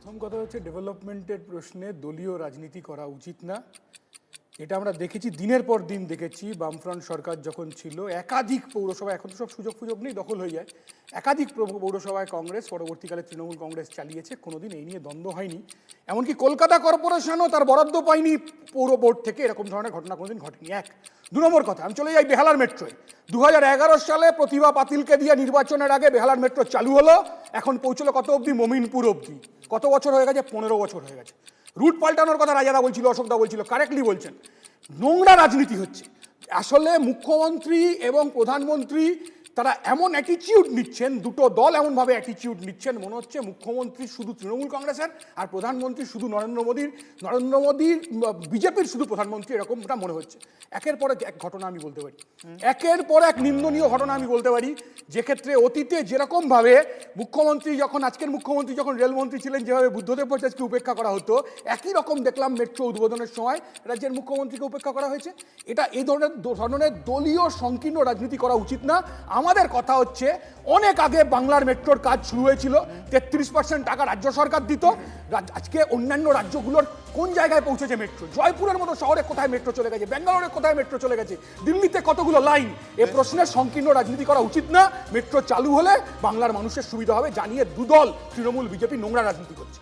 প্রথম কথা হচ্ছে ডেভেলপমেন্টের প্রশ্নে দলীয় রাজনীতি করা উচিত না। এটা আমরা দেখেছি, দিনের পর দিন দেখেছি। বামফ্রন্ট সরকার যখন ছিল একাধিক পৌরসভা, এখন তো সব সুযোগ নেই, দখল হয়ে যায়, একাধিক পৌরসভায় কংগ্রেস, পরবর্তীকালে তৃণমূল কংগ্রেস চালিয়েছে, কোনোদিন এই নিয়ে দ্বন্দ্ব হয়নি। এমনকি কলকাতা কর্পোরেশনও তার বরাদ্দ পায়নি পৌর বোর্ড থেকে, এরকম ধরনের ঘটনা কোনোদিন ঘটেনি। এক। দু নম্বর কথা, আমি চলে যাই বেহালার মেট্রোয়। 2011 সালে প্রতিভা পাতিলকে দিয়ে নির্বাচনের আগে বেহালার মেট্রো চালু হলো, এখন পৌঁছলো কত অবধি? মমিনপুর অবধি। কত বছর হয়ে গেছে? 15 বছর হয়ে গেছে। রুট পাল্টানোর কথা রাজাদা বলছিল, অশোকদা বলছিল, কারেক্টলি বলছেন। নোংরা রাজনীতি হচ্ছে। আসলে মুখ্যমন্ত্রী এবং প্রধানমন্ত্রী তারা এমন অ্যাটিচিউড নিচ্ছেন, দুটো দল এমনভাবে অ্যাটিচিউড নিচ্ছেন, মনে হচ্ছে মুখ্যমন্ত্রী শুধু তৃণমূল কংগ্রেসের আর প্রধানমন্ত্রী শুধু নরেন্দ্র মোদীর বিজেপির শুধু প্রধানমন্ত্রী, এরকমটা মনে হচ্ছে। একের পর এক ঘটনা আমি বলতে পারি, একের পর এক নিন্দনীয় ঘটনা আমি বলতে পারি, যে ক্ষেত্রে অতীতে যেরকমভাবে মুখ্যমন্ত্রী যখন, আজকের মুখ্যমন্ত্রী যখন রেলমন্ত্রী ছিলেন, যেভাবে বুদ্ধদেব ভট্টাচার্যকে উপেক্ষা করা হতো, একই রকম দেখলাম মেট্রো উদ্বোধনের সময় রাজ্যের মুখ্যমন্ত্রীকে উপেক্ষা করা হয়েছে। এটা এই ধরনের দলীয় সংকীর্ণ রাজনীতি করা উচিত না। আমাদের কথা হচ্ছে, অনেক আগে বাংলার মেট্রোর কাজ শুরু হয়েছিল, 33% টাকা রাজ্য সরকার দিত। আজকে অন্যান্য রাজ্যগুলোর কোন জায়গায় পৌঁছেছে মেট্রো? জয়পুরের মতো শহরে কোথায় মেট্রো চলে গেছে? ব্যাঙ্গালোরে কোথায় মেট্রো চলে গেছে? দিল্লিতে কতগুলো লাইন? এ প্রশ্নের সংকীর্ণ রাজনীতি করা উচিত না। মেট্রো চালু হলে বাংলার মানুষের সুবিধা হবে, জানিয়ে দুদল তৃণমূল বিজেপি নোংরা রাজনীতি করছে।